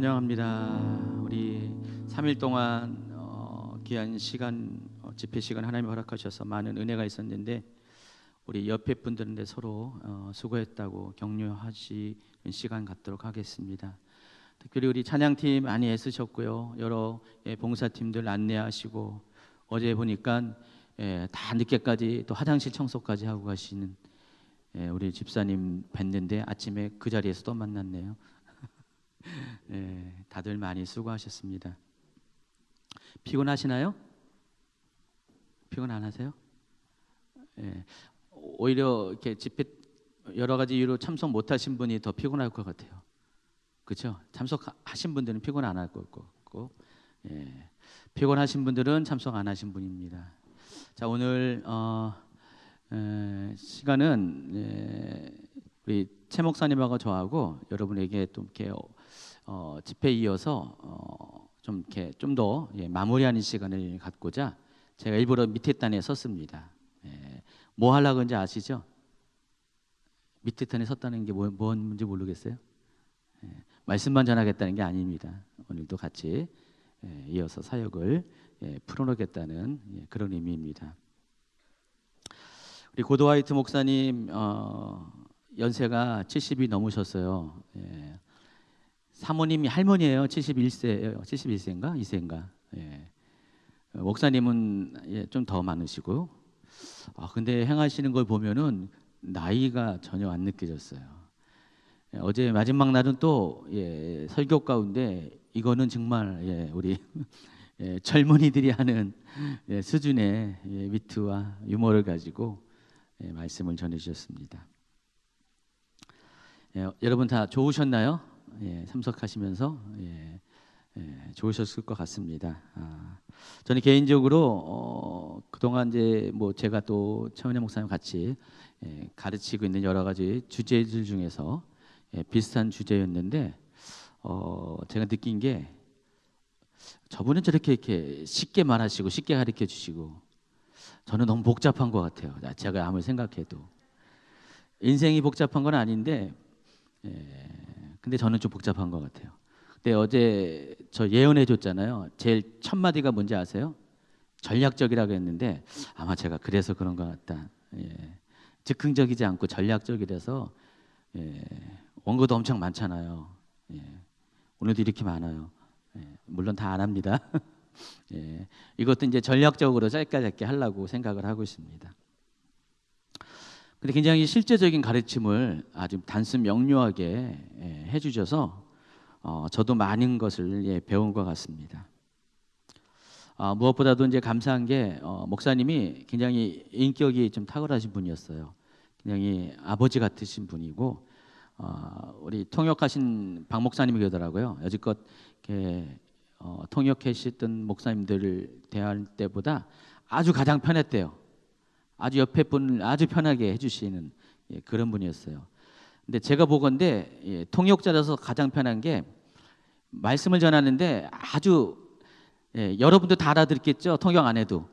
환영합니다. 우리 3일 동안 귀한 시간, 집회 시간 하나님 허락하셔서 많은 은혜가 있었는데 우리 옆에 분들인데 서로 수고했다고 격려하시는 시간 갖도록 하겠습니다. 특별히 우리 찬양팀 많이 애쓰셨고요. 여러 봉사팀들 안내하시고 어제 보니까 다 늦게까지 또 화장실 청소까지 하고 가시는 우리 집사님 뵀는데 아침에 그 자리에서 또 만났네요. 다들 많이 수고하셨습니다. 피곤하시나요? 피곤 안 하세요? 오히려 이렇게 집회 여러 가지 이유로 참석 못하신 분이 더 피곤할 것 같아요. 그렇죠? 참석하신 분들은 피곤 안 할 것 같고, 피곤하신 분들은 참석 안 하신 분입니다. 자, 오늘 시간은 우리 최 목사님하고 저하고 여러분에게 또 이렇게 집회에 이어서 좀 이렇게 좀 더 마무리하는 시간을 갖고자 제가 일부러 밑에 단에 섰습니다. 뭐 하려고 그런지 아시죠? 밑에 단에 섰다는 게 뭔지 모르겠어요? 말씀만 전하겠다는 게 아닙니다. 오늘도 같이 이어서 사역을 풀어놓겠다는 그런 의미입니다. 우리 고도화이트 목사님 연세가 70이 넘으셨어요. 사모님이 할머니예요. 71세예요. 71세인가? 2세인가? 목사님은 좀 더 많으시고, 근데 행하시는 걸 보면은 나이가 전혀 안 느껴졌어요. 어제 마지막 날은 또 설교 가운데 이거는 정말 우리 젊은이들이 하는 수준의 위트와 유머를 가지고 말씀을 전해주셨습니다. 여러분 다 좋으셨나요? 참석하시면서 좋으셨을 것 같습니다. 저는 개인적으로 그동안 이제 뭐 제가 또 최은혜 목사님 같이 가르치고 있는 여러 가지 주제들 중에서 비슷한 주제였는데 제가 느낀 게 저분은 저렇게 이렇게 쉽게 말하시고 쉽게 가르쳐 주시고 저는 너무 복잡한 것 같아요. 제가 아무리 생각해도 인생이 복잡한 건 아닌데 근데 저는 좀 복잡한 것 같아요. 근데 어제 저 예언해 줬잖아요. 제일 첫 마디가 뭔지 아세요? 전략적이라고 했는데 아마 제가 그래서 그런 것 같다. 즉흥적이지 않고 전략적이라서 원고도 엄청 많잖아요. 오늘도 이렇게 많아요. 물론 다 안 합니다. 이것도 이제 전략적으로 짧게 하려고 생각을 하고 있습니다. 근데 굉장히 실제적인 가르침을 아주 단순 명료하게 해주셔서 저도 많은 것을 배운 것 같습니다. 무엇보다도 이제 감사한 게 목사님이 굉장히 인격이 좀 탁월하신 분이었어요. 굉장히 아버지 같으신 분이고 우리 통역하신 박 목사님이 그러더라고요. 여지껏 이렇게 통역하셨던 목사님들을 대할 때보다 아주 가장 편했대요. 아주 옆에 분을 아주 편하게 해주시는 그런 분이었어요. 근데 제가 보건대 통역자라서 가장 편한 게 말씀을 전하는데 아주 여러분도 다 알아듣겠죠? 통역 안 해도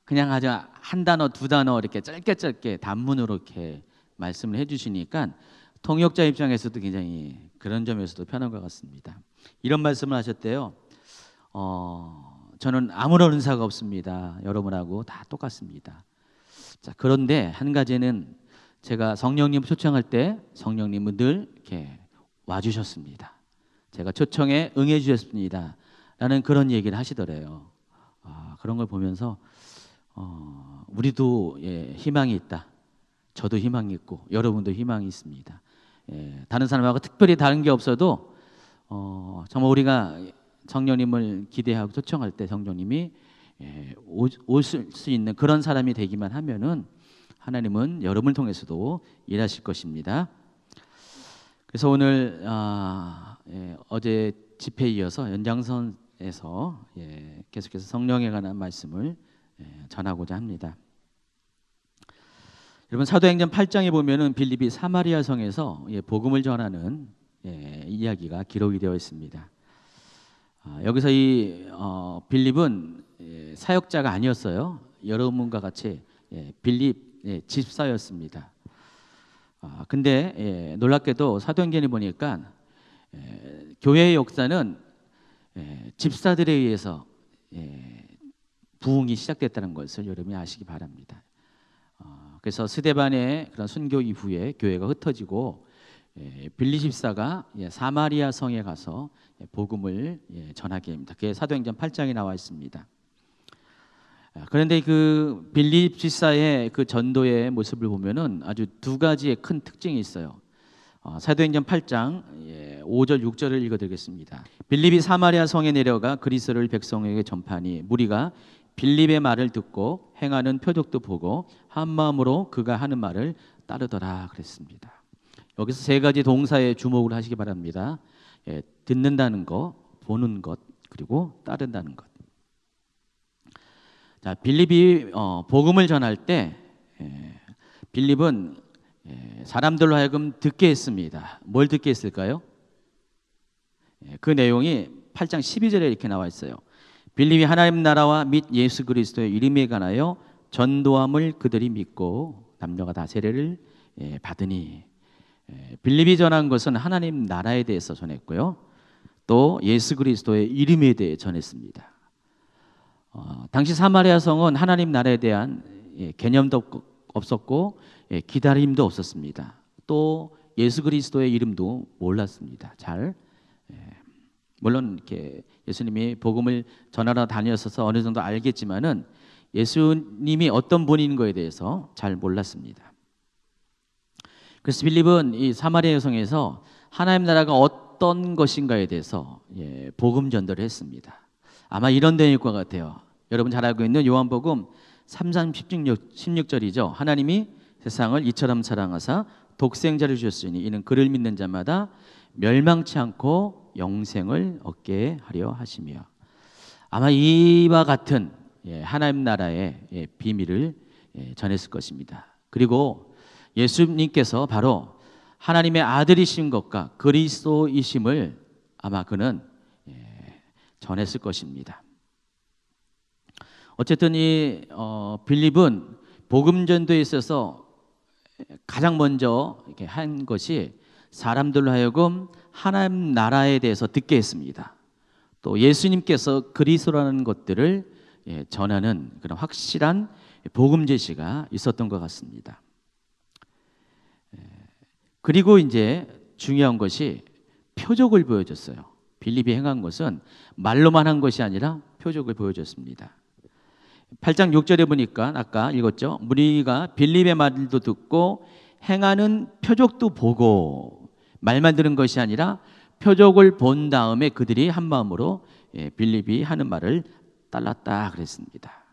그냥 아주 한 단어 두 단어 이렇게 짧게 단문으로 이렇게 말씀을 해주시니까 통역자 입장에서도 굉장히 그런 점에서도 편한 것 같습니다. 이런 말씀을 하셨대요. 저는 아무런 은사가 없습니다. 여러분하고 다 똑같습니다. 자, 그런데 한 가지는 제가 성령님 초청할 때 성령님은 늘 이렇게 와주셨습니다. 제가 초청에 응해 주셨습니다. 라는 그런 얘기를 하시더래요. 그런 걸 보면서 우리도 희망이 있다. 저도 희망이 있고 여러분도 희망이 있습니다. 다른 사람하고 특별히 다른 게 없어도 정말 우리가 성령님을 기대하고 초청할 때 성령님이 올 수 있는 그런 사람이 되기만 하면은 하나님은 여러분을 통해서도 일하실 것입니다. 그래서 오늘 어제 집회에 이어서 연장선에서 계속해서 성령에 관한 말씀을 전하고자 합니다. 여러분 사도행전 8장에 보면은 빌립이 사마리아 성에서 복음을 전하는 이야기가 기록이 되어 있습니다. 여기서 이 빌립은 사역자가 아니었어요. 여러분과 같이 빌립 집사였습니다. 근데 놀랍게도 사도행전에 보니까 교회의 역사는 집사들에 의해서 부흥이 시작됐다는 것을 여러분이 아시기 바랍니다. 그래서 스데반의 그런 순교 이후에 교회가 흩어지고 빌리 집사가 사마리아 성에 가서 복음을 전하게 합니다. 그게 사도행전 8장에 나와 있습니다. 그런데 그 빌리 집사의 그 전도의 모습을 보면은 아주 두 가지의 큰 특징이 있어요. 사도행전 8장 5절 6절을 읽어드리겠습니다. 빌립이 사마리아 성에 내려가 그리스도를 백성에게 전파하니 무리가 빌립의 말을 듣고 행하는 표적도 보고 한 마음으로 그가 하는 말을 따르더라 그랬습니다. 여기서 세 가지 동사에 주목을 하시기 바랍니다. 듣는다는 것, 보는 것, 그리고 따른다는 것. 자, 빌립이 복음을 전할 때 빌립은 사람들로 하여금 듣게 했습니다. 뭘 듣게 했을까요? 그 내용이 8장 12절에 이렇게 나와 있어요. 빌립이 하나님 나라와 및 예수 그리스도의 이름에 관하여 전도함을 그들이 믿고 남녀가 다 세례를 받으니, 빌립이 전한 것은 하나님 나라에 대해서 전했고요, 또 예수 그리스도의 이름에 대해 전했습니다. 당시 사마리아 성은 하나님 나라에 대한 개념도 없었고 기다림도 없었습니다. 또 예수 그리스도의 이름도 몰랐습니다. 물론 이렇게 예수님이 복음을 전하러 다녔어서 어느 정도 알겠지만은 예수님이 어떤 분인 거에 대해서 잘 몰랐습니다. 그래서 빌립은 이 사마리아 성에서 하나님 나라가 어떤 것인가에 대해서 복음 전도를 했습니다. 아마 이런 내용일 것 같아요. 여러분 잘 알고 있는 요한복음 3장 16절이죠. 하나님이 세상을 이처럼 사랑하사 독생자를 주셨으니 이는 그를 믿는 자마다 멸망치 않고 영생을 얻게 하려 하시며, 아마 이와 같은 하나님 나라의 비밀을 전했을 것입니다. 그리고 예수님께서 바로 하나님의 아들이신 것과 그리스도이심을 아마 그는 전했을 것입니다. 어쨌든 이 빌립은 복음 전도에 있어서 가장 먼저 이렇게 한 것이 사람들로 하여금 하나님 나라에 대해서 듣게 했습니다. 또 예수님께서 그리스도라는 것들을 전하는 그런 확실한 복음 제시가 있었던 것 같습니다. 그리고 이제 중요한 것이 표적을 보여줬어요. 빌립이 행한 것은 말로만 한 것이 아니라 표적을 보여줬습니다. 8장 6절에 보니까 아까 읽었죠. 무리가 빌립의 말도 듣고 행하는 표적도 보고, 말만 들은 것이 아니라 표적을 본 다음에 그들이 한 마음으로 빌립이 하는 말을 따랐다 그랬습니다.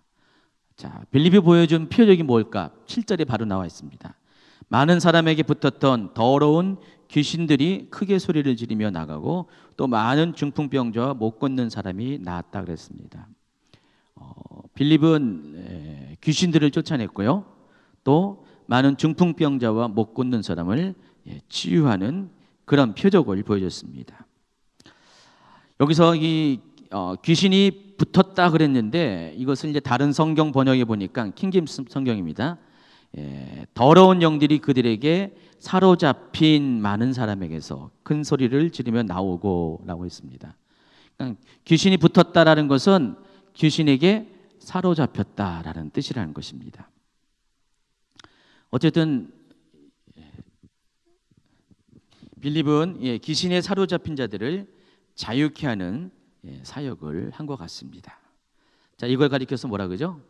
자, 빌립이 보여준 표적이 뭘까? 7절에 바로 나와 있습니다. 많은 사람에게 붙었던 더러운 귀신들이 크게 소리를 지르며 나가고 또 많은 중풍병자와 못 걷는 사람이 나았다 그랬습니다. 빌립은 귀신들을 쫓아냈고요, 또 많은 중풍병자와 못 걷는 사람을 치유하는 그런 표적을 보여줬습니다. 여기서 이 귀신이 붙었다 그랬는데 이것을 이제 다른 성경 번역에 보니까 킹제임스 성경입니다. 더러운 영들이 그들에게 사로잡힌 많은 사람에게서 큰 소리를 지르며 나오고 라고 했습니다. 그러니까 귀신이 붙었다라는 것은 귀신에게 사로잡혔다라는 뜻이라는 것입니다. 어쨌든 빌립은 귀신에 사로잡힌 자들을 자유케 하는 사역을 한 것 같습니다. 자, 이걸 가리켜서 뭐라 그러죠?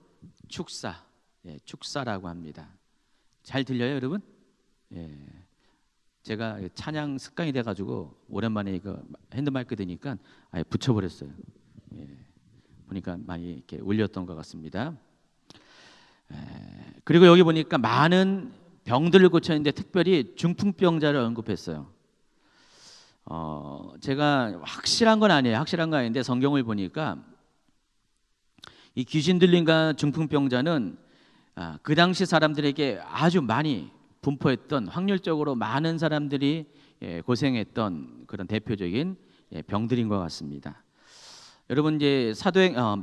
축사, 축사라고 합니다. 잘 들려요, 여러분? 제가 찬양 습관이 돼가지고 오랜만에 이거 핸드마이크 되니까 아예 붙여버렸어요. 보니까 많이 이렇게 울렸던 것 같습니다. 그리고 여기 보니까 많은 병들을 고쳤는데 특별히 중풍병자를 언급했어요. 제가 확실한 건 아니에요. 확실한 건 아닌데 성경을 보니까 이 귀신 들림과 중풍병자는 그 당시 사람들에게 아주 많이 분포했던, 확률적으로 많은 사람들이 고생했던 그런 대표적인 병들인 것 같습니다. 여러분 이제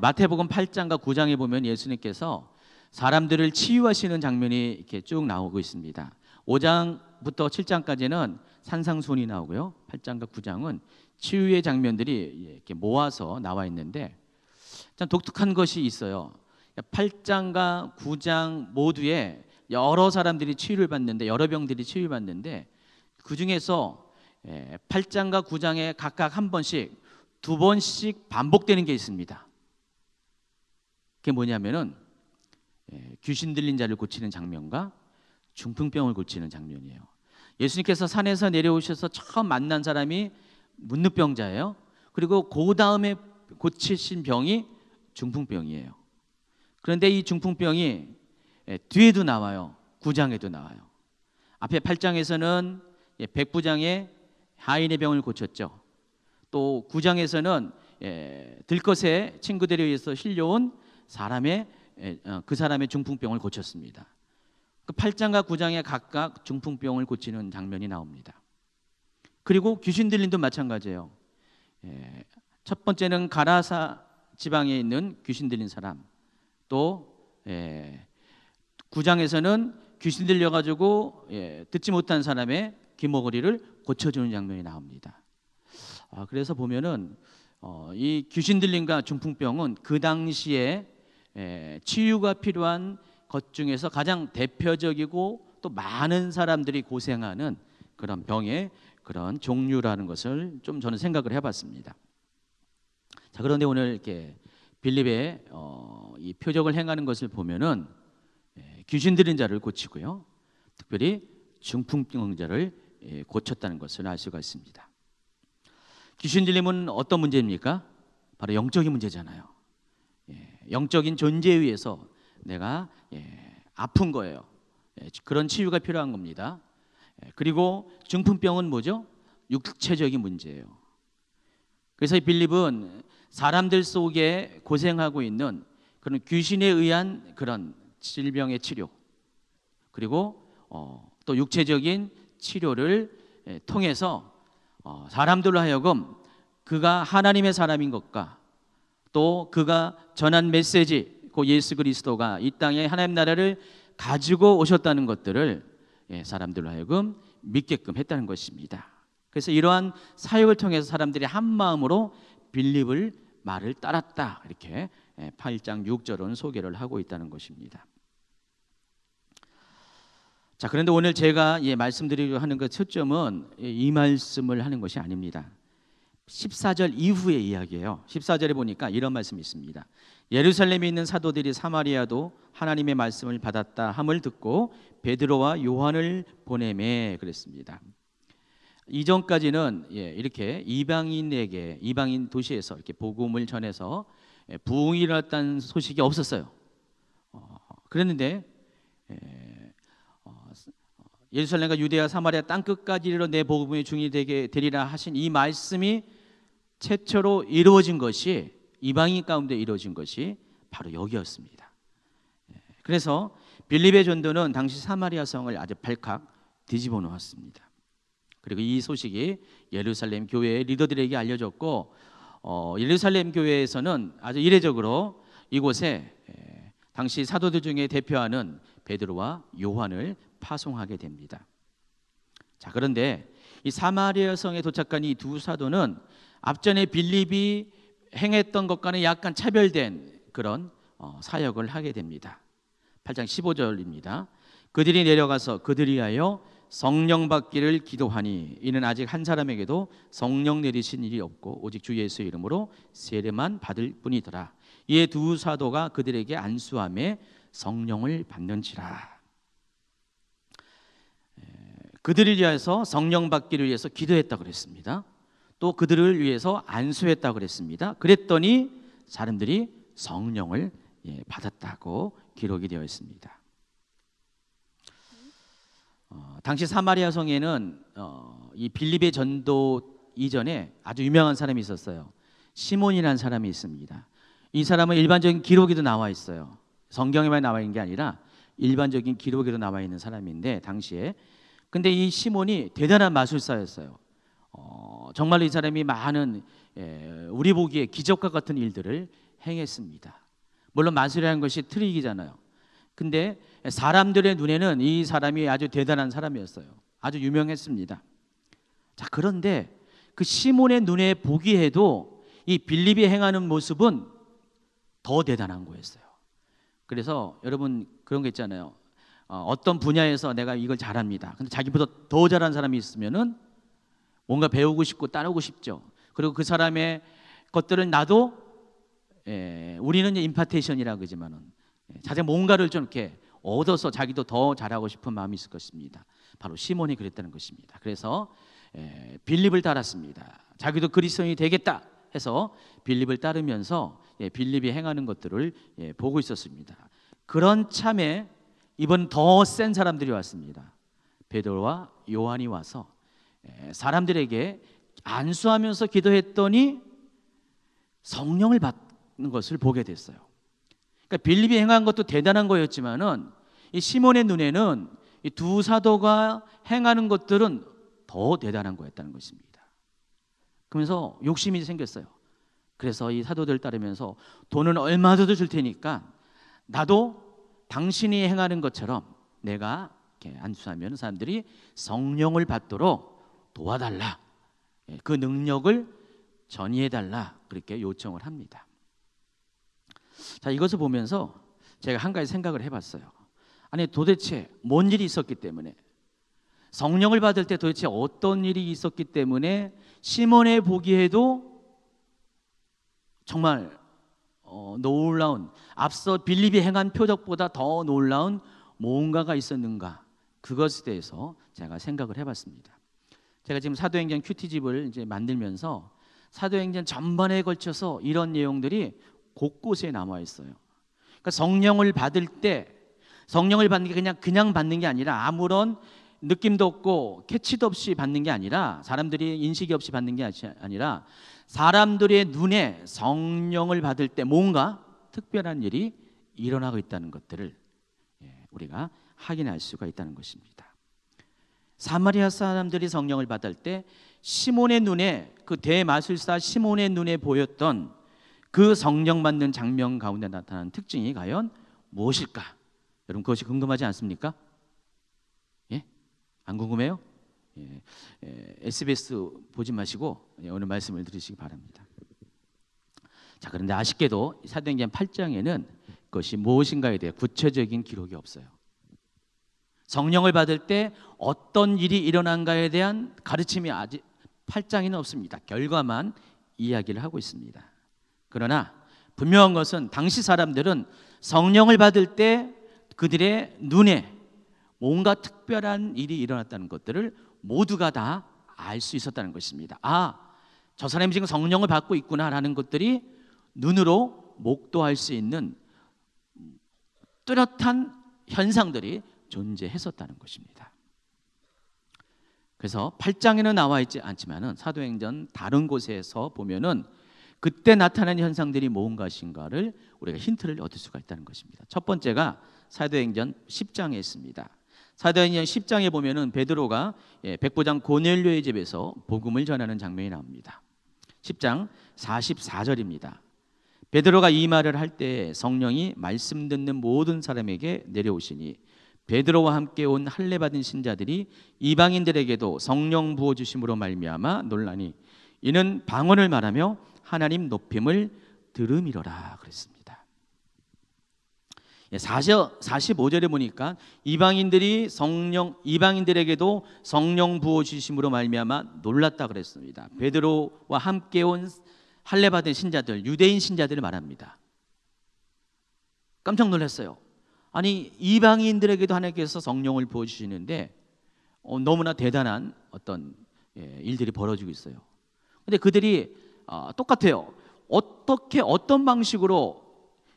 마태복음 8장과 9장에 보면 예수님께서 사람들을 치유하시는 장면이 이렇게 쭉 나오고 있습니다. 5장 8장부터 7장까지는 산상수훈이 나오고요. 8장과 9장은 치유의 장면들이 이렇게 모아서 나와 있는데 참 독특한 것이 있어요. 8장과 9장 모두에 여러 사람들이 치유를 받는데, 여러 병들이 치유를 받는데, 그 중에서 8장과 9장에 각각 한 번씩, 두 번씩 반복되는 게 있습니다. 그게 뭐냐면은 귀신 들린 자를 고치는 장면과 중풍병을 고치는 장면이에요. 예수님께서 산에서 내려오셔서 처음 만난 사람이 문둥병자예요. 그리고 그 다음에 고치신 병이 중풍병이에요. 그런데 이 중풍병이 뒤에도 나와요. 9장에도 나와요. 앞에 8장에서는 백부장의 하인의 병을 고쳤죠. 또 9장에서는 들것에 친구들에 의해서 실려온 그 사람의 중풍병을 고쳤습니다. 그 8장과 9장에 각각 중풍병을 고치는 장면이 나옵니다. 그리고 귀신 들림도 마찬가지예요. 첫 번째는 가라사 지방에 있는 귀신 들린 사람, 또 9장에서는 귀신 들려가지고 듣지 못한 사람의 귀머거리를 고쳐주는 장면이 나옵니다. 그래서 보면은 이 귀신 들림과 중풍병은 그 당시에 치유가 필요한 것 중에서 가장 대표적이고 또 많은 사람들이 고생하는 그런 병의 그런 종류라는 것을 좀 저는 생각을 해봤습니다. 자, 그런데 오늘 이렇게 빌립의 이 표적을 행하는 것을 보면은 귀신 들린 자를 고치고요, 특별히 중풍병자를 고쳤다는 것을 알 수가 있습니다. 귀신 들림은 어떤 문제입니까? 바로 영적인 문제잖아요. 영적인 존재에 의해서 내가 아픈 거예요. 그런 치유가 필요한 겁니다. 그리고 중풍병은 뭐죠? 육체적인 문제예요. 그래서 이 빌립은 사람들 속에 고생하고 있는 그런 귀신에 의한 그런 질병의 치료, 그리고 또 육체적인 치료를 통해서 사람들로 하여금 그가 하나님의 사람인 것과 또 그가 전한 메시지, 그 예수 그리스도가 이 땅에 하나님 나라를 가지고 오셨다는 것들을 사람들로 하여금 믿게끔 했다는 것입니다. 그래서 이러한 사역을 통해서 사람들이 한 마음으로 빌립을 말을 따랐다, 이렇게 8장 6절은 소개를 하고 있다는 것입니다. 자, 그런데 오늘 제가 말씀드리려고 하는 그 초점은 이 말씀을 하는 것이 아닙니다. 14절 이후의 이야기예요. 14절에 보니까 이런 말씀이 있습니다. 예루살렘에 있는 사도들이 사마리아도 하나님의 말씀을 받았다 함을 듣고 베드로와 요한을 보내매 그랬습니다. 이전까지는 이렇게 이방인에게, 이방인 도시에서 이렇게 복음을 전해서 부흥이 일어났다는 소식이 없었어요. 그랬는데 예루살렘과 유대와 사마리아 땅 끝까지 이르러 내 복음의 중이 되게 되리라 하신 이 말씀이 최초로 이루어진 것이, 이방인 가운데 이루어진 것이 바로 여기였습니다. 그래서 빌립의 전도는 당시 사마리아 성을 아주 발칵 뒤집어 놓았습니다. 그리고 이 소식이 예루살렘 교회의 리더들에게 알려졌고 예루살렘 교회에서는 아주 이례적으로 이곳에 당시 사도들 중에 대표하는 베드로와 요한을 파송하게 됩니다. 자, 그런데 이 사마리아 성에 도착한 이 두 사도는 앞전에 빌립이 행했던 것과는 약간 차별된 그런 사역을 하게 됩니다. 8장 15절입니다. 그들이 내려가서 그들이 위하여 성령 받기를 기도하니 이는 아직 한 사람에게도 성령 내리신 일이 없고 오직 주 예수의 이름으로 세례만 받을 뿐이더라. 이에 두 사도가 그들에게 안수함에 성령을 받는지라. 그들을 위해서 성령 받기를 위해서 기도했다고 그랬습니다. 또 그들을 위해서 안수했다고 그랬습니다. 그랬더니 사람들이 성령을 받았다고 기록이 되어 있습니다. 당시 사마리아 성에는 이 빌립의 전도 이전에 아주 유명한 사람이 있었어요. 시몬이라는 사람이 있습니다. 이 사람은 일반적인 기록에도 나와 있어요. 성경에만 나와 있는 게 아니라 일반적인 기록에도 나와 있는 사람인데 당시에, 근데 이 시몬이 대단한 마술사였어요. 정말로 이 사람이 많은 우리 보기에 기적과 같은 일들을 행했습니다. 물론 마술이라는 것이 트릭이잖아요. 근데 사람들의 눈에는 이 사람이 아주 대단한 사람이었어요. 아주 유명했습니다. 자, 그런데 그 시몬의 눈에 보기에도 이 빌립이 행하는 모습은 더 대단한 거였어요. 그래서 여러분 그런 거 있잖아요. 어떤 분야에서 내가 이걸 잘합니다. 근데 자기보다 더 잘하는 사람이 있으면은 뭔가 배우고 싶고 따르고 싶죠. 그리고 그 사람의 것들을 나도 우리는 이제 임파테이션이라고 그러지만은 자기가 뭔가를 좀 이렇게 얻어서 자기도 더 잘하고 싶은 마음이 있을 것입니다. 바로 시몬이 그랬다는 것입니다. 그래서 빌립을 따랐습니다. 자기도 그리스도인이 되겠다 해서 빌립을 따르면서 빌립이 행하는 것들을 보고 있었습니다. 그런 참에 이번 더 센 사람들이 왔습니다. 베드로와 요한이 와서 사람들에게 안수하면서 기도했더니 성령을 받는 것을 보게 됐어요. 그러니까 빌립이 행한 것도 대단한 거였지만은 이 시몬의 눈에는 이 두 사도가 행하는 것들은 더 대단한 거였다는 것입니다. 그러면서 욕심이 생겼어요. 그래서 이 사도들 따르면서 돈은 얼마든지 줄 테니까 나도 당신이 행하는 것처럼 내가 이렇게 안수하면 사람들이 성령을 받도록 도와달라. 그 능력을 전이해달라. 그렇게 요청을 합니다. 자, 이것을 보면서 제가 한 가지 생각을 해봤어요. 아니 도대체 뭔 일이 있었기 때문에 성령을 받을 때 도대체 어떤 일이 있었기 때문에 시몬의 보기에도 정말 놀라운, 앞서 빌립이 행한 표적보다 더 놀라운 뭔가가 있었는가, 그것에 대해서 제가 생각을 해봤습니다. 제가 지금 사도행전 큐티집을 이제 만들면서 사도행전 전반에 걸쳐서 이런 내용들이 곳곳에 남아 있어요. 그러니까 성령을 받을 때 성령을 받는 게 그냥 받는 게 아니라 아무런 느낌도 없고 캐치도 없이 받는 게 아니라 사람들이 인식이 없이 받는 게 아니라 사람들의 눈에 성령을 받을 때 뭔가 특별한 일이 일어나고 있다는 것들을 우리가 확인할 수가 있다는 것입니다. 사마리아 사람들이 성령을 받을 때 시몬의 눈에, 그 대마술사 시몬의 눈에 보였던 그 성령 받는 장면 가운데 나타나는 특징이 과연 무엇일까? 여러분 그것이 궁금하지 않습니까? 예? 안 궁금해요? SBS 보지 마시고 오늘 말씀을 들으시기 바랍니다. 자, 그런데 아쉽게도 사도행전 8장에는 그것이 무엇인가에 대해 구체적인 기록이 없어요. 성령을 받을 때 어떤 일이 일어난가에 대한 가르침이 아직 8장에는 없습니다. 결과만 이야기를 하고 있습니다. 그러나 분명한 것은 당시 사람들은 성령을 받을 때 그들의 눈에 뭔가 특별한 일이 일어났다는 것들을 모두가 다 알 수 있었다는 것입니다. 아, 저 사람이 지금 성령을 받고 있구나라는 것들이 눈으로 목도할 수 있는 뚜렷한 현상들이 존재했었다는 것입니다. 그래서 8장에는 나와 있지 않지만은 사도행전 다른 곳에서 보면은 그때 나타난 현상들이 무엇인가를 우리가 힌트를 얻을 수가 있다는 것입니다. 첫 번째가 사도행전 10장에 있습니다. 사도행전 10장에 보면은 베드로가 백부장 고넬료의 집에서 복음을 전하는 장면이 나옵니다. 10장 44절입니다. 베드로가 이 말을 할 때 성령이 말씀 듣는 모든 사람에게 내려오시니 베드로와 함께 온 할례 받은 신자들이 이방인들에게도 성령 부어 주심으로 말미암아 놀라니 이는 방언을 말하며 하나님 높임을 들음이로라 그랬습니다. 45절에 보니까 이방인들에게도 성령 부어 주심으로 말미암아 놀랐다 그랬습니다. 베드로와 함께 온 할례 받은 신자들, 유대인 신자들을 말합니다. 깜짝 놀랐어요. 아니 이방인들에게도 하나님께서 성령을 부어 주시는데 너무나 대단한 어떤 일들이 벌어지고 있어요. 근데 그들이 똑같아요. 어떻게 어떤 방식으로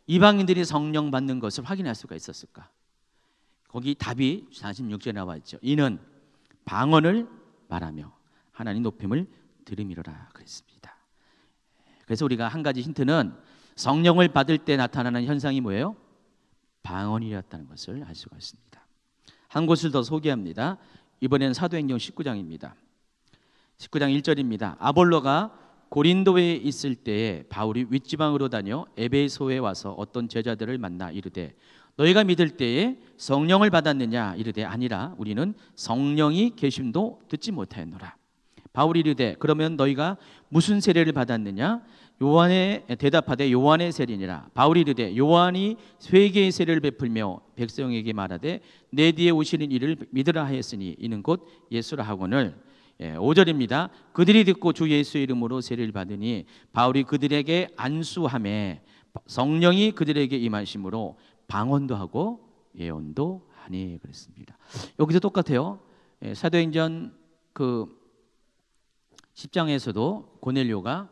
이방인들이 성령 받는 것을 확인할 수가 있었을까? 거기 답이 46절에 나와 있죠. 이는 방언을 말하며 하나님 높임을 들음이로라 그랬습니다. 그래서 우리가 한 가지 힌트는 성령을 받을 때 나타나는 현상이 뭐예요? 방언이었다는 것을 알 수가 있습니다. 한 곳을 더 소개합니다. 이번에는 사도행전 19장입니다. 19장 1절입니다. 아볼로가 고린도에 있을 때에 바울이 윗지방으로 다녀 에베소에 와서 어떤 제자들을 만나 이르되 너희가 믿을 때에 성령을 받았느냐 이르되 아니라 우리는 성령이 계심도 듣지 못하였노라. 바울이 이르되 그러면 너희가 무슨 세례를 받았느냐? 요한의 대답하되 요한의 세례니라. 바울이 이르되 요한이 회개의 세례를 베풀며 백성에게 말하되 내 뒤에 오시는 이를 믿으라 하였으니 이는 곧 예수라 하거늘. 5절입니다. 그들이 듣고 주 예수의 이름으로 세례를 받으니 바울이 그들에게 안수하매 성령이 그들에게 임하심으로 방언도 하고 예언도 하니 그랬습니다. 여기도 똑같아요. 사도행전 그 10장에서도 고넬료가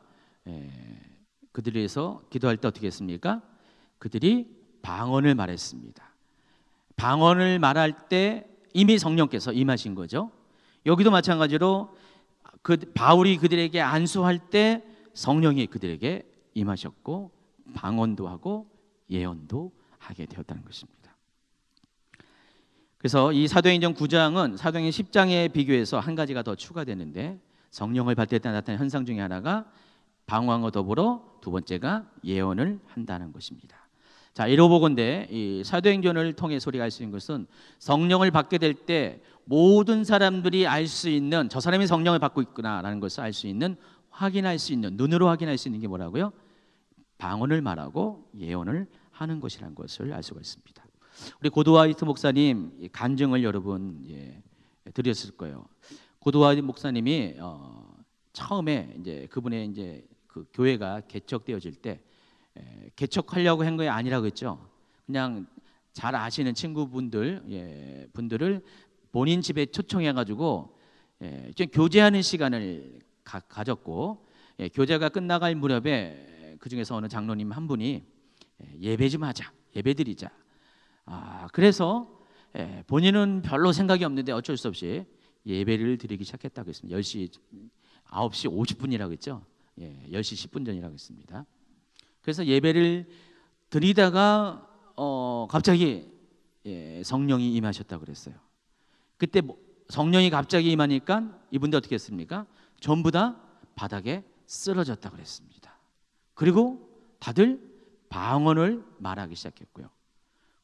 그들을 위해서 기도할 때 어떻게 했습니까? 그들이 방언을 말했습니다. 방언을 말할 때 이미 성령께서 임하신 거죠. 여기도 마찬가지로 바울이 그들에게 안수할 때 성령이 그들에게 임하셨고 방언도 하고 예언도 하게 되었다는 것입니다. 그래서 이 사도행전 9장은 사도행전 10장에 비교해서 한 가지가 더 추가되는데 성령을 받을 때 나타나는 현상 중에 하나가 방언과 더불어 두 번째가 예언을 한다는 것입니다. 자, 이러보건대 이 사도행전을 통해 우리가 알 수 있는 것은 성령을 받게 될 때 모든 사람들이 알 수 있는 저 사람이 성령을 받고 있구나라는 것을 알 수 있는 확인할 수 있는 눈으로 확인할 수 있는 게 뭐라고요? 방언을 말하고 예언을 하는 것이라는 것을 알 수가 있습니다. 우리 고도화이트 목사님 간증을 여러분 드렸을 거예요. 고도화이트 목사님이 처음에 이제 그분의 이제 그 교회가 개척되어질 때 개척하려고 한 게 아니라고 했죠. 그냥 잘 아시는 친구분들 분들을 본인 집에 초청해 가지고 좀 교제하는 시간을 가졌고 교제가 끝나갈 무렵에 그 중에서 어느 장로님 한 분이 예배 좀 하자, 예배 드리자. 그래서 본인은 별로 생각이 없는데 어쩔 수 없이 예배를 드리기 시작했다고 했습니다. 10시 9시 50분이라고 했죠. 10시 10분 전이라고 했습니다. 그래서 예배를 드리다가 갑자기 성령이 임하셨다고 그랬어요. 그때 성령이 갑자기 임하니까 이분들 어떻게 했습니까? 전부 다 바닥에 쓰러졌다고 그랬습니다. 그리고 다들 방언을 말하기 시작했고요.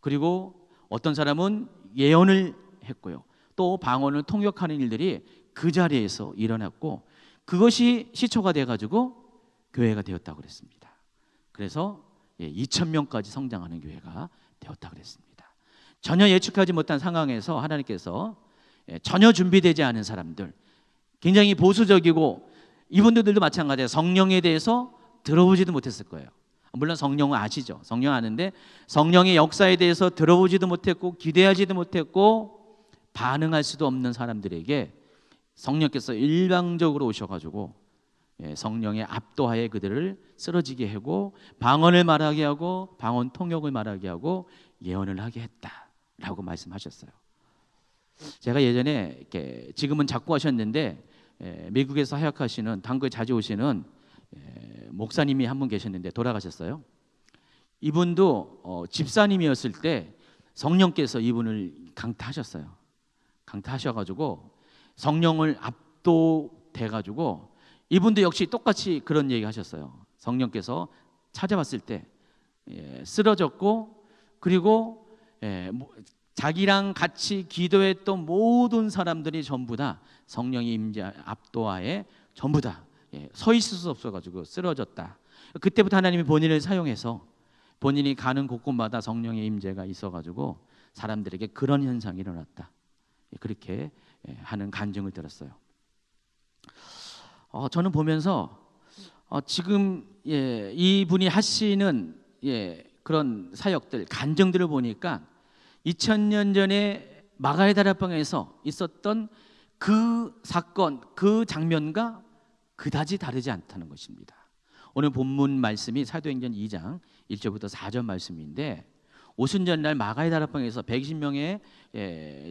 그리고 어떤 사람은 예언을 했고요. 또 방언을 통역하는 일들이 그 자리에서 일어났고 그것이 시초가 돼가지고 교회가 되었다고 그랬습니다. 그래서 2,000명까지 성장하는 교회가 되었다고 그랬습니다. 전혀 예측하지 못한 상황에서 하나님께서 전혀 준비되지 않은 사람들, 굉장히 보수적이고 이분들도 마찬가지예요. 성령에 대해서 들어보지도 못했을 거예요. 물론 성령은 아시죠. 성령 아는데 성령의 역사에 대해서 들어보지도 못했고 기대하지도 못했고 반응할 수도 없는 사람들에게 성령께서 일방적으로 오셔가지고 성령의 압도하에 그들을 쓰러지게 하고 방언을 말하게 하고 방언 통역을 말하게 하고 예언을 하게 했다라고 말씀하셨어요. 제가 예전에 이렇게 지금은 자꾸 하셨는데 미국에서 사역하시는 단거에 자주 오시는 목사님이 한 분 계셨는데 돌아가셨어요. 이분도 집사님이었을 때 성령께서 이분을 강타하셨어요. 강타하셔가지고 성령을 압도돼가지고 이분도 역시 똑같이 그런 얘기 하셨어요. 성령께서 찾아왔을 때 쓰러졌고 그리고 자기랑 같이 기도했던 모든 사람들이 전부 다 성령의 임재 압도하에 전부 다 서 있을 수 없어가지고 쓰러졌다. 그때부터 하나님이 본인을 사용해서 본인이 가는 곳곳마다 성령의 임재가 있어가지고 사람들에게 그런 현상이 일어났다. 그렇게 하는 간증을 들었어요. 저는 보면서 지금 이분이 하시는 그런 사역들, 간증들을 보니까 2000년 전에 마가의 다락방에서 있었던 그 사건, 그 장면과 그다지 다르지 않다는 것입니다. 오늘 본문 말씀이 사도행전 2장 1절부터 4절 말씀인데 오순절날 마가의 다락방에서 120명의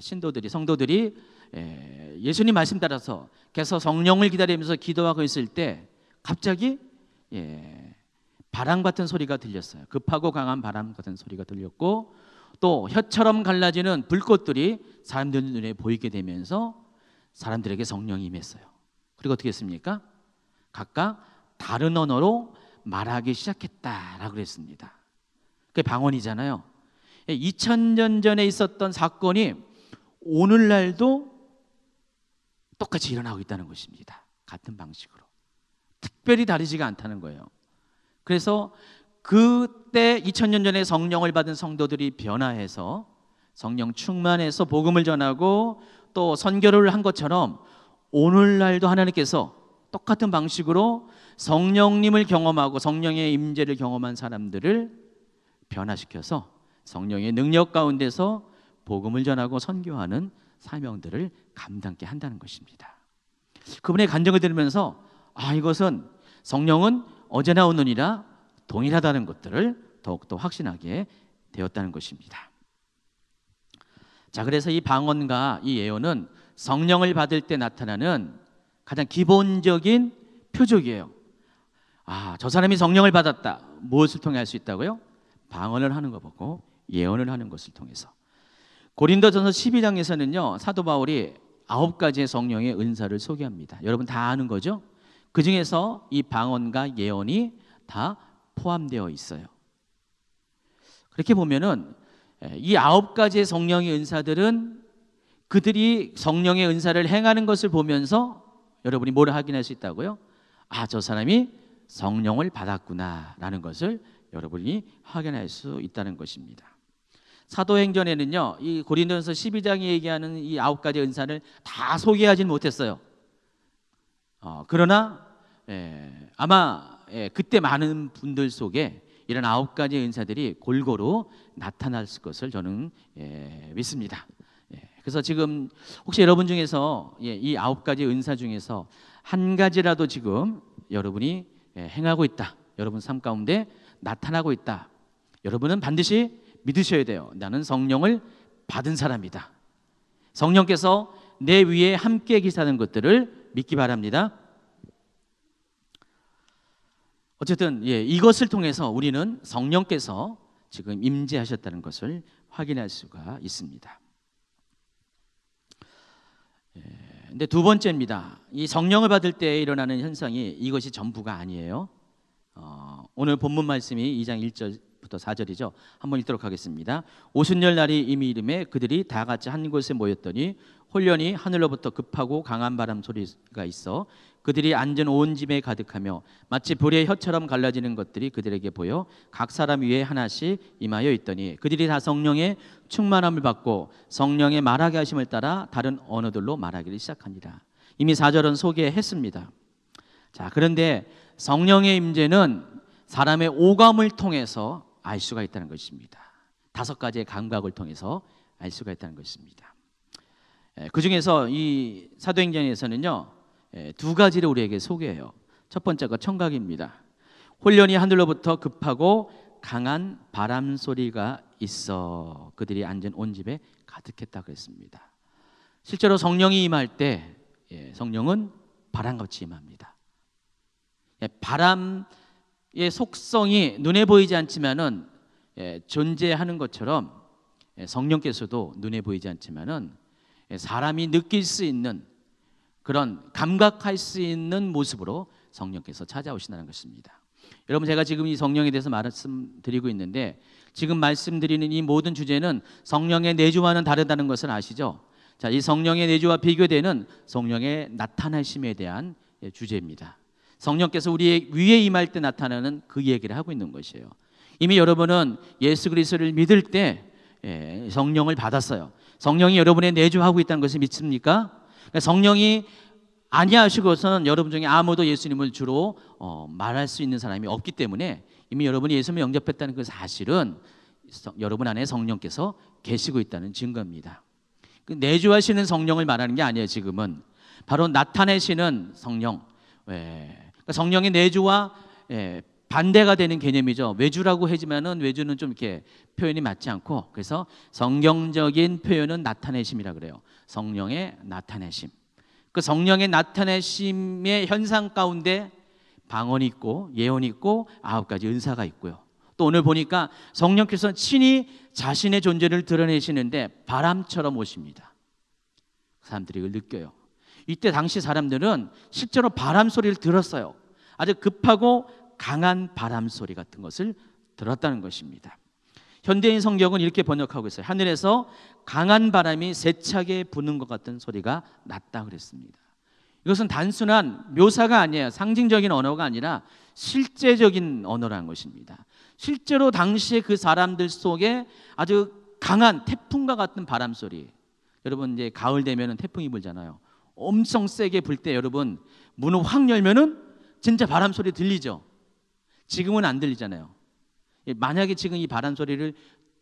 성도들이 예수님 말씀 따라서 계속 성령을 기다리면서 기도하고 있을 때 갑자기 바람 같은 소리가 들렸어요. 급하고 강한 바람 같은 소리가 들렸고 또 혀처럼 갈라지는 불꽃들이 사람들 눈에 보이게 되면서 사람들에게 성령이 임했어요. 그리고 어떻게 했습니까? 각각 다른 언어로 말하기 시작했다라고 그랬습니다. 그게 방언이잖아요. 2000년 전에 있었던 사건이 오늘날도 똑같이 일어나고 있다는 것입니다. 같은 방식으로. 특별히 다르지가 않다는 거예요. 그래서 그때 2000년 전에 성령을 받은 성도들이 변화해서 성령 충만해서 복음을 전하고 또 선교를 한 것처럼 오늘날도 하나님께서 똑같은 방식으로 성령님을 경험하고 성령의 임재를 경험한 사람들을 변화시켜서 성령의 능력 가운데서 복음을 전하고 선교하는 사명들을 감당케 한다는 것입니다. 그분의 간증을 들으면서 이것은 성령은 어제나 오늘이나 동일하다는 것들을 더욱더 확신하게 되었다는 것입니다. 자, 그래서 이 방언과 이 예언은 성령을 받을 때 나타나는 가장 기본적인 표적이에요. 저 사람이 성령을 받았다. 무엇을 통해 알 수 있다고요? 방언을 하는 거 보고 예언을 하는 것을 통해서. 고린도전서 12장에서는요 사도 바울이 9가지의 성령의 은사를 소개합니다. 여러분 다 아는 거죠? 그 중에서 이 방언과 예언이 다 포함되어 있어요. 그렇게 보면은 이 9가지의 성령의 은사들은 그들이 성령의 은사를 행하는 것을 보면서 여러분이 뭘 확인할 수 있다고요? 저 사람이 성령을 받았구나 라는 것을 여러분이 확인할 수 있다는 것입니다. 사도행전에는요 이 고린도전서 12장이 얘기하는 이 9가지 은사를 다 소개하지는 못했어요. 그러나 아마 그때 많은 분들 속에 이런 9가지 은사들이 골고루 나타났을 것을 저는 믿습니다. 그래서 지금 혹시 여러분 중에서 이 9가지 은사 중에서 한 가지라도 지금 여러분이 행하고 있다, 여러분 삶 가운데 나타나고 있다, 여러분은 반드시 믿으셔야 돼요. 나는 성령을 받은 사람이다. 성령께서 내 위에 함께 계시다는 것들을 믿기 바랍니다. 어쨌든 이것을 통해서 우리는 성령께서 지금 임재하셨다는 것을 확인할 수가 있습니다. 근데 두 번째입니다. 이 성령을 받을 때 일어나는 현상이 이것이 전부가 아니에요. 오늘 본문 말씀이 2장 1절부터 4절이죠. 한번 읽도록 하겠습니다. 오순절 날이 이미 이름에 그들이 다 같이 한 곳에 모였더니 홀련히 하늘로부터 급하고 강한 바람 소리가 있어 그들이 앉은 온 집에 가득하며 마치 불의 혀처럼 갈라지는 것들이 그들에게 보여 각 사람 위에 하나씩 임하여 있더니 그들이 다 성령의 충만함을 받고 성령의 말하게 하심을 따라 다른 언어들로 말하기를 시작하니라. 이미 4절은 소개했습니다. 자, 그런데 성령의 임재는 사람의 오감을 통해서 알 수가 있다는 것입니다. 5가지의 감각을 통해서 알 수가 있다는 것입니다. 그 중에서 이 사도행전에서는요 2가지를 우리에게 소개해요. 첫 번째가 청각입니다. 홀련히 하늘로부터 급하고 강한 바람 소리가 있어 그들이 앉은 온 집에 가득했다 그랬습니다. 실제로 성령이 임할 때 성령은 바람같이 임합니다. 바람의 속성이 눈에 보이지 않지만은 존재하는 것처럼 성령께서도 눈에 보이지 않지만은 사람이 느낄 수 있는 그런 감각할 수 있는 모습으로 성령께서 찾아오신다는 것입니다. 여러분 제가 지금 이 성령에 대해서 말씀드리고 있는데 지금 말씀드리는 이 모든 주제는 성령의 내주와는 다르다는 것을 아시죠? 자, 이 성령의 내주와 비교되는 성령의 나타나심에 대한 주제입니다. 성령께서 우리 위에 임할 때 나타나는 그 얘기를 하고 있는 것이에요. 이미 여러분은 예수 그리스도를 믿을 때 성령을 받았어요. 성령이 여러분의 내주하고 있다는 것을 믿습니까? 성령이 아니하시고서는 여러분 중에 아무도 예수님을 주로 말할 수 있는 사람이 없기 때문에 이미 여러분이 예수님을 영접했다는 그 사실은 여러분 안에 성령께서 계시고 있다는 증거입니다. 그 내주하시는 성령을 말하는 게 아니에요. 지금은 바로 나타내시는 성령, 그러니까 성령의 내주와 반대가 되는 개념이죠. 외주라고 하지만은 외주는 좀 이렇게 표현이 맞지 않고 그래서 성경적인 표현은 나타내심이라 그래요. 성령의 나타내심. 그 성령의 나타내심의 현상 가운데 방언이 있고 예언이 있고 9가지 은사가 있고요. 또 오늘 보니까 성령께서 친히 자신의 존재를 드러내시는데 바람처럼 오십니다. 사람들이 이걸 느껴요. 이때 당시 사람들은 실제로 바람 소리를 들었어요. 아주 급하고 강한 바람 소리 같은 것을 들었다는 것입니다. 현대인 성경은 이렇게 번역하고 있어요. 하늘에서 강한 바람이 세차게 부는 것 같은 소리가 났다 그랬습니다. 이것은 단순한 묘사가 아니에요. 상징적인 언어가 아니라 실제적인 언어라는 것입니다. 실제로 당시에 그 사람들 속에 아주 강한 태풍과 같은 바람 소리. 여러분 이제 가을 되면은 태풍이 불잖아요. 엄청 세게 불 때 여러분 문을 확 열면은 진짜 바람 소리 들리죠. 지금은 안 들리잖아요. 만약에 지금 이 바람 소리를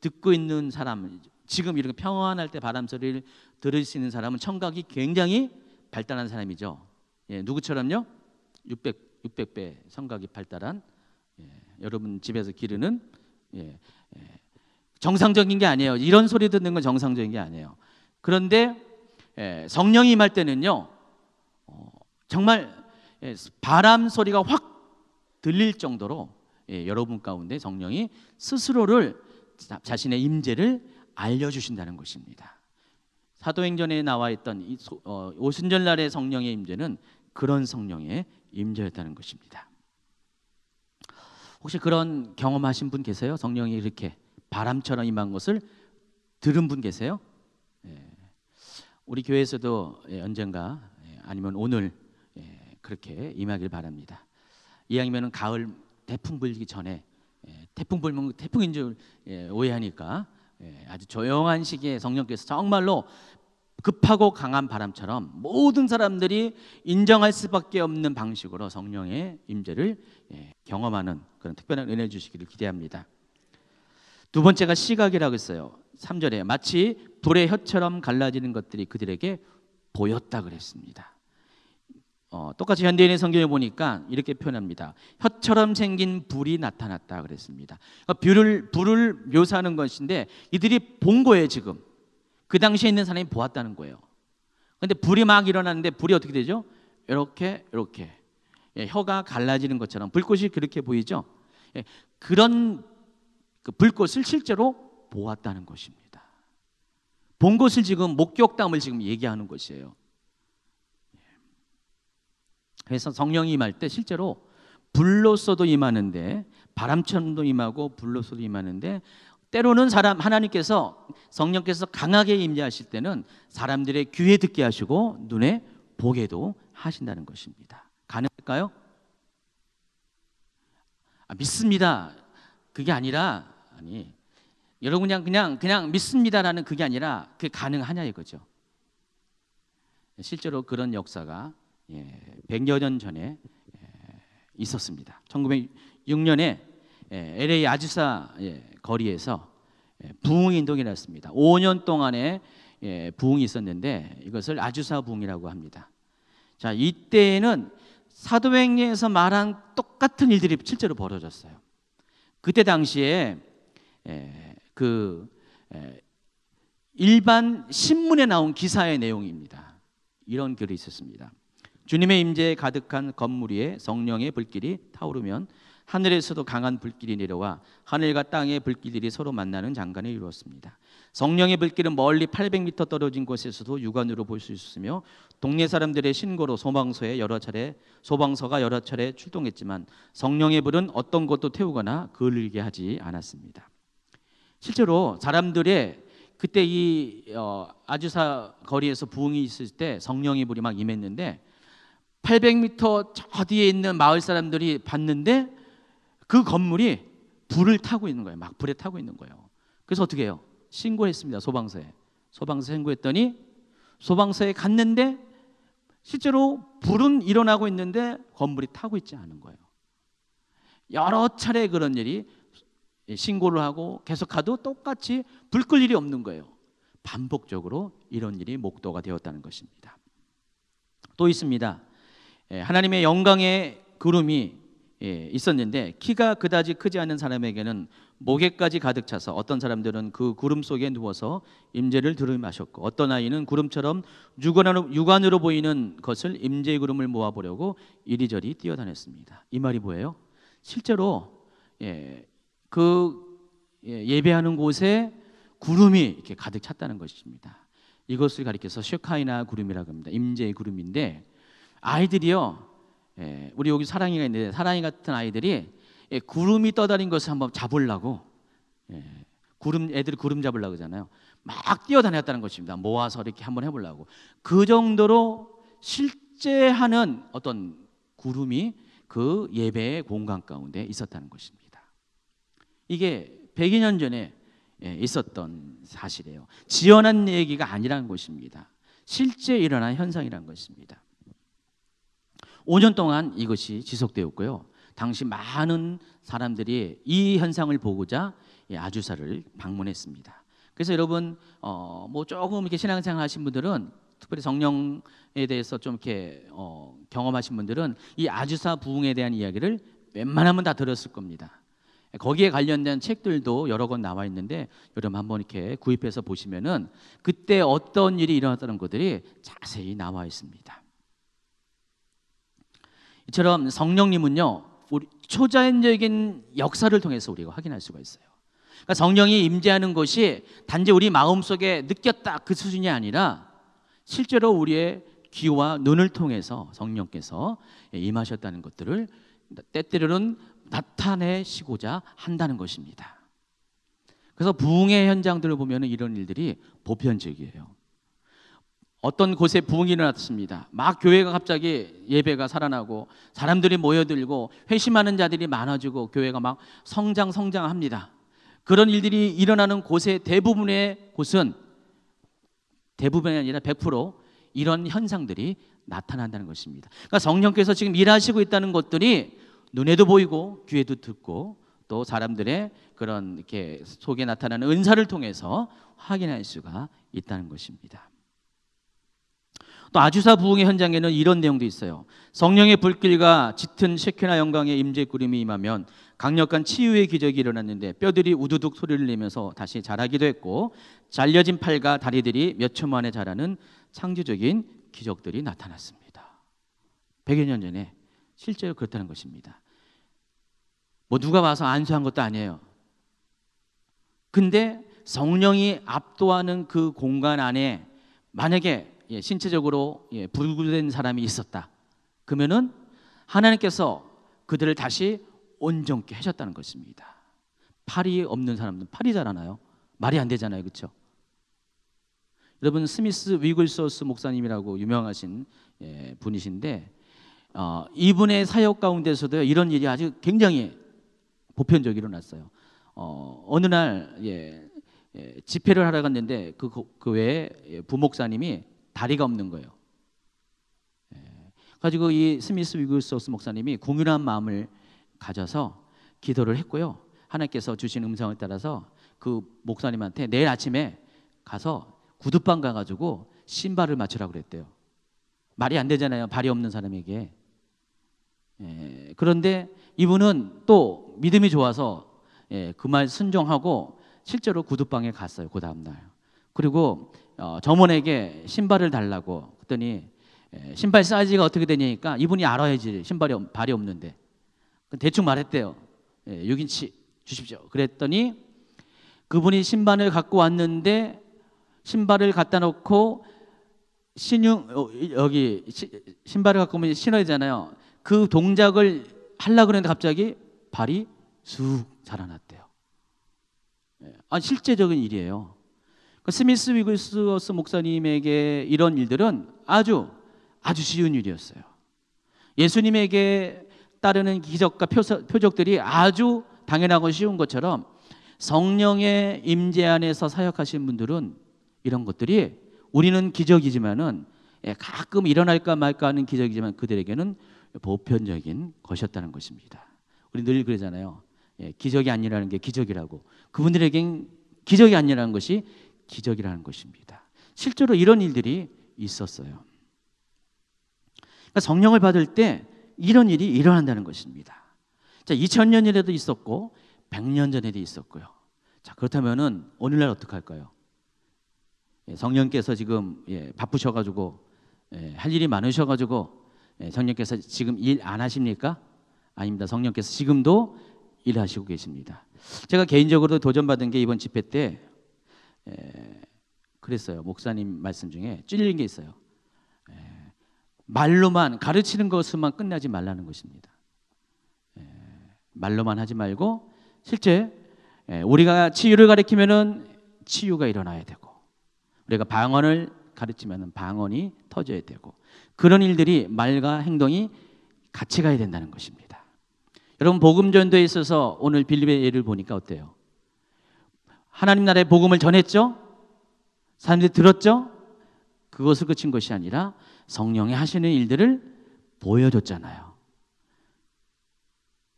듣고 있는 사람, 지금 이렇게 평안할 때 바람 소리를 들을 수 있는 사람은 청각이 굉장히 발달한 사람이죠. 누구처럼요? 600배 청각이 발달한 여러분 집에서 기르는 정상적인 게 아니에요. 이런 소리 듣는 건 정상적인 게 아니에요. 그런데 성령이 임할 때는요, 정말 바람 소리가 확 들릴 정도로 여러분 가운데 성령이 스스로를 자신의 임재를 알려주신다는 것입니다. 사도행전에 나와 있던 이 오순절날의 성령의 임재는 그런 성령의 임재였다는 것입니다. 혹시 그런 경험하신 분 계세요? 성령이 이렇게 바람처럼 임한 것을 들은 분 계세요? 우리 교회에서도 언젠가 아니면 오늘 그렇게 임하길 바랍니다. 이왕이면 가을 태풍 불기 전에 태풍 불면 태풍인 줄 오해하니까 아주 조용한 시기에 성령께서 정말로 급하고 강한 바람처럼 모든 사람들이 인정할 수밖에 없는 방식으로 성령의 임재를 경험하는 그런 특별한 은혜 주시기를 기대합니다. 두 번째가 시각이라고 했어요. 3절에 마치 불의 혀처럼 갈라지는 것들이 그들에게 보였다 그랬습니다. 똑같이 현대인의 성경에 보니까 이렇게 표현합니다. 혀처럼 생긴 불이 나타났다 그랬습니다. 불을 묘사하는 것인데 이들이 본 거예요. 지금 그 당시에 있는 사람이 보았다는 거예요. 그런데 불이 막 일어나는데 불이 어떻게 되죠? 이렇게 혀가 갈라지는 것처럼 불꽃이 그렇게 보이죠. 그런 그 불꽃을 실제로 보았다는 것입니다. 본 것을 지금 목격담을 지금 얘기하는 것이에요. 그래서 성령이 임할 때 실제로 불로서도 임하는데 바람처럼도 임하고 불로서도 임하는데 때로는 하나님께서 성령께서 강하게 임재하실 때는 사람들의 귀에 듣게 하시고 눈에 보게도 하신다는 것입니다. 가능할까요? 믿습니다. 그게 아니라 여러분 그냥 믿습니다라는 그게 아니라 그게 가능하냐 이거죠. 실제로 그런 역사가 100여 년 전에 있었습니다. 1906년에 LA 아주사 거리에서 부흥 운동이 났습니다. 5년 동안에 부흥이 있었는데 이것을 아주사 부흥이라고 합니다. 자, 이때에는 사도행전에서 말한 똑같은 일들이 실제로 벌어졌어요. 그때 당시에 일반 신문에 나온 기사의 내용입니다. 이런 글이 있었습니다. 주님의 임재에 가득한 건물 위에 성령의 불길이 타오르면 하늘에서도 강한 불길이 내려와 하늘과 땅의 불길들이 서로 만나는 장관을 이루었습니다. 성령의 불길은 멀리 800m 떨어진 곳에서도 육안으로 볼 수 있었으며 동네 사람들의 신고로 소방서가 여러 차례 출동했지만 성령의 불은 어떤 것도 태우거나 그을리게 하지 않았습니다. 실제로 사람들의 그때 이 아주사 거리에서 부흥이 있을 때 성령의 불이 막 임했는데 800m 저 뒤에 있는 마을 사람들이 봤는데 그 건물이 불을 타고 있는 거예요. 막 불에 타고 있는 거예요. 그래서 어떻게 해요? 신고했습니다. 소방서에 신고했더니 소방서에 갔는데 실제로 불은 일어나고 있는데 건물이 타고 있지 않은 거예요. 여러 차례 그런 일이 신고를 하고 계속 가도 똑같이 불 끌 일이 없는 거예요. 반복적으로 이런 일이 목도가 되었다는 것입니다. 또 있습니다. 하나님의 영광의 구름이 있었는데 키가 그다지 크지 않은 사람에게는 목에까지 가득 차서 어떤 사람들은 그 구름 속에 누워서 임재를 들이마셨고 어떤 아이는 구름처럼 육안으로 보이는 것을 임재의 구름을 모아보려고 이리저리 뛰어다녔습니다. 이 말이 뭐예요? 실제로 예배하는 곳에 구름이 이렇게 가득 찼다는 것입니다. 이것을 가리켜서 쉐카이나 구름이라고 합니다. 임재의 구름인데 아이들이요 우리 여기 사랑이가 있는데 사랑이 같은 아이들이 구름이 떠다닌 것을 한번 잡으려고 애들이 구름 잡으려고 그러잖아요. 막 뛰어다녔다는 것입니다. 모아서 이렇게 한번 해보려고. 그 정도로 실제 하는 어떤 구름이 그 예배의 공간 가운데 있었다는 것입니다. 이게 100여 년 전에 있었던 사실이에요. 지어낸 얘기가 아니라는 것입니다. 실제 일어난 현상이라는 것입니다. 5년 동안 이것이 지속되었고요. 당시 많은 사람들이 이 현상을 보고자 아주사를 방문했습니다. 그래서 여러분 뭐 조금 이렇게 신앙생활 하신 분들은, 특별히 성령에 대해서 좀 이렇게 경험하신 분들은 이 아주사 부흥에 대한 이야기를 웬만하면 다 들었을 겁니다. 거기에 관련된 책들도 여러 권 나와 있는데 여러분 한번 이렇게 구입해서 보시면은 그때 어떤 일이 일어났다는 것들이 자세히 나와 있습니다. 이처럼 성령님은요, 우리 초자연적인 역사를 통해서 우리가 확인할 수가 있어요. 그러니까 성령이 임재하는 것이 단지 우리 마음속에 느꼈다 그 수준이 아니라 실제로 우리의 귀와 눈을 통해서 성령께서 임하셨다는 것들을 때때로는 나타내시고자 한다는 것입니다. 그래서 부흥의 현장들을 보면 이런 일들이 보편적이에요. 어떤 곳에 부흥이 일어났습니다. 막 교회가 갑자기 예배가 살아나고 사람들이 모여들고 회심하는 자들이 많아지고 교회가 막 성장합니다. 그런 일들이 일어나는 곳의 대부분의 곳은, 대부분이 아니라 100% 이런 현상들이 나타난다는 것입니다. 그러니까 성령께서 지금 일하시고 있다는 것들이 눈에도 보이고 귀에도 듣고 또 사람들의 그런 이렇게 속에 나타나는 은사를 통해서 확인할 수가 있다는 것입니다. 또 아주사 부흥의 현장에는 이런 내용도 있어요. 성령의 불길과 짙은 셰케나 영광의 임재 구름이 임하면 강력한 치유의 기적이 일어났는데 뼈들이 우두둑 소리를 내면서 다시 자라기도 했고 잘려진 팔과 다리들이 몇 초 만에 자라는 창조적인 기적들이 나타났습니다. 100여 년 전에 실제로 그렇다는 것입니다. 뭐 누가 와서 안수한 것도 아니에요. 근데 성령이 압도하는 그 공간 안에 만약에 신체적으로 불구된 사람이 있었다, 그러면은 하나님께서 그들을 다시 온전케 하셨다는 것입니다. 팔이 없는 사람들은 팔이 자라나요? 말이 안 되잖아요, 그렇죠? 여러분 스미스 위글소스 목사님이라고 유명하신 분이신데 이분의 사역 가운데서도 이런 일이 아주 굉장히 보편적으로 일어났어요. 어느 날 집회를 하러 갔는데 그 외에 부목사님이 다리가 없는 거예요. 가지고 이 스미스 위글소스 목사님이 궁휼한 마음을 가져서 기도를 했고요. 하나님께서 주신 음성을 따라서 그 목사님한테 내일 아침에 가서 구두방 가가지고 신발을 맞추라고 그랬대요. 말이 안 되잖아요, 발이 없는 사람에게. 그런데 이분은 또 믿음이 좋아서 그 말 순종하고 실제로 구두방에 갔어요, 그 다음날. 그리고 점원에게 신발을 달라고 했더니 신발 사이즈가 어떻게 되냐니까 이분이 알아야지, 발이 없는데. 대충 말했대요. 6인치 주십시오. 그랬더니 그분이 신발을 갖고 왔는데 신발을 갖다 놓고 신발을 갖고 오면 신어야 되잖아요. 그 동작을 하려고 그랬는데 갑자기 발이 쑥 자라났대요. 실제적인 일이에요. 스미스 위글스워스 목사님에게 이런 일들은 아주 쉬운 일이었어요. 예수님에게 따르는 기적과 표적들이 아주 당연하고 쉬운 것처럼 성령의 임재 안에서 사역하시는 분들은 이런 것들이 우리는 기적이지만은 가끔 일어날까 말까 하는 기적이지만 그들에게는 보편적인 것이었다는 것입니다. 우리 늘 그러잖아요. 기적이 아니라는 게 기적이라고. 그분들에겐 기적이 아니라는 것이 기적이라는 것입니다. 실제로 이런 일들이 있었어요. 그러니까 성령을 받을 때 이런 일이 일어난다는 것입니다. 자, 2000년 전에도 있었고 100년 전에도 있었고요. 자, 그렇다면은 오늘날 어떻게 할까요? 성령께서 지금 바쁘셔가지고 할 일이 많으셔가지고 성령께서 지금 일 안 하십니까? 아닙니다. 성령께서 지금도 일하시고 계십니다. 제가 개인적으로 도전받은 게 이번 집회 때 그랬어요. 목사님 말씀 중에 찔린 게 있어요. 말로만 가르치는 것으로만 끝나지 말라는 것입니다. 말로만 하지 말고 실제 우리가 치유를 가르치면은 치유가 일어나야 되고, 우리가 방언을 가르치면은 방언이 터져야 되고, 그런 일들이 말과 행동이 같이 가야 된다는 것입니다. 여러분, 복음 전도에 있어서 오늘 빌립의 예를 보니까 어때요? 하나님 나라의 복음을 전했죠? 사람들이 들었죠? 그것을 그친 것이 아니라 성령이 하시는 일들을 보여줬잖아요.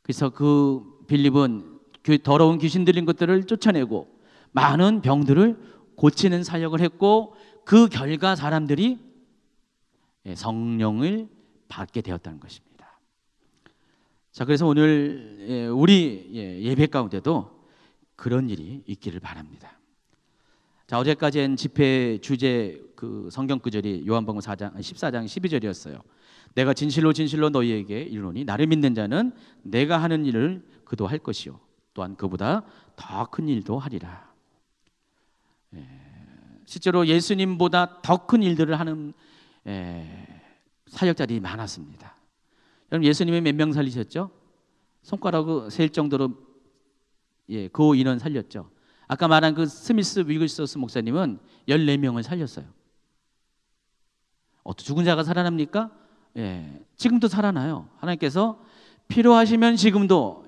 그래서 그 빌립은 그 더러운 귀신 들린 것들을 쫓아내고 많은 병들을 고치는 사역을 했고, 그 결과 사람들이 성령을 받게 되었다는 것입니다. 자, 그래서 오늘 우리 예배 가운데도 그런 일이 있기를 바랍니다. 자, 어제까지 한 집회 주제 그 성경 구절이 요한복음 14장 12절이었어요. 내가 진실로 진실로 너희에게 이르노니 나를 믿는 자는 내가 하는 일을 그도 할 것이요 또한 그보다 더 큰 일도 하리라. 실제로 예수님보다 더 큰 일들을 하는 사역자들이 많았습니다. 여러분, 예수님이 몇 명 살리셨죠? 손가락으로 셀 정도로 그 인원 살렸죠. 아까 말한 그 스미스 위글소스 목사님은 14명을 살렸어요. 어떻게 죽은 자가 살아납니까? 지금도 살아나요. 하나님께서 필요하시면 지금도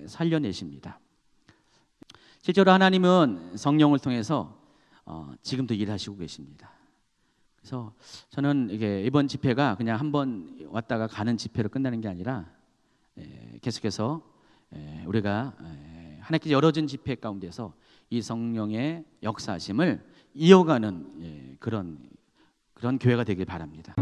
살려내십니다. 실제로 하나님은 성령을 통해서 지금도 일하시고 계십니다. 그래서 저는 이번 집회가 그냥 한번 왔다가 가는 집회로 끝나는 게 아니라 계속해서 우리가 하나님께 열어준 집회 가운데서 이 성령의 역사하심을 이어가는 그런 교회가 되길 바랍니다.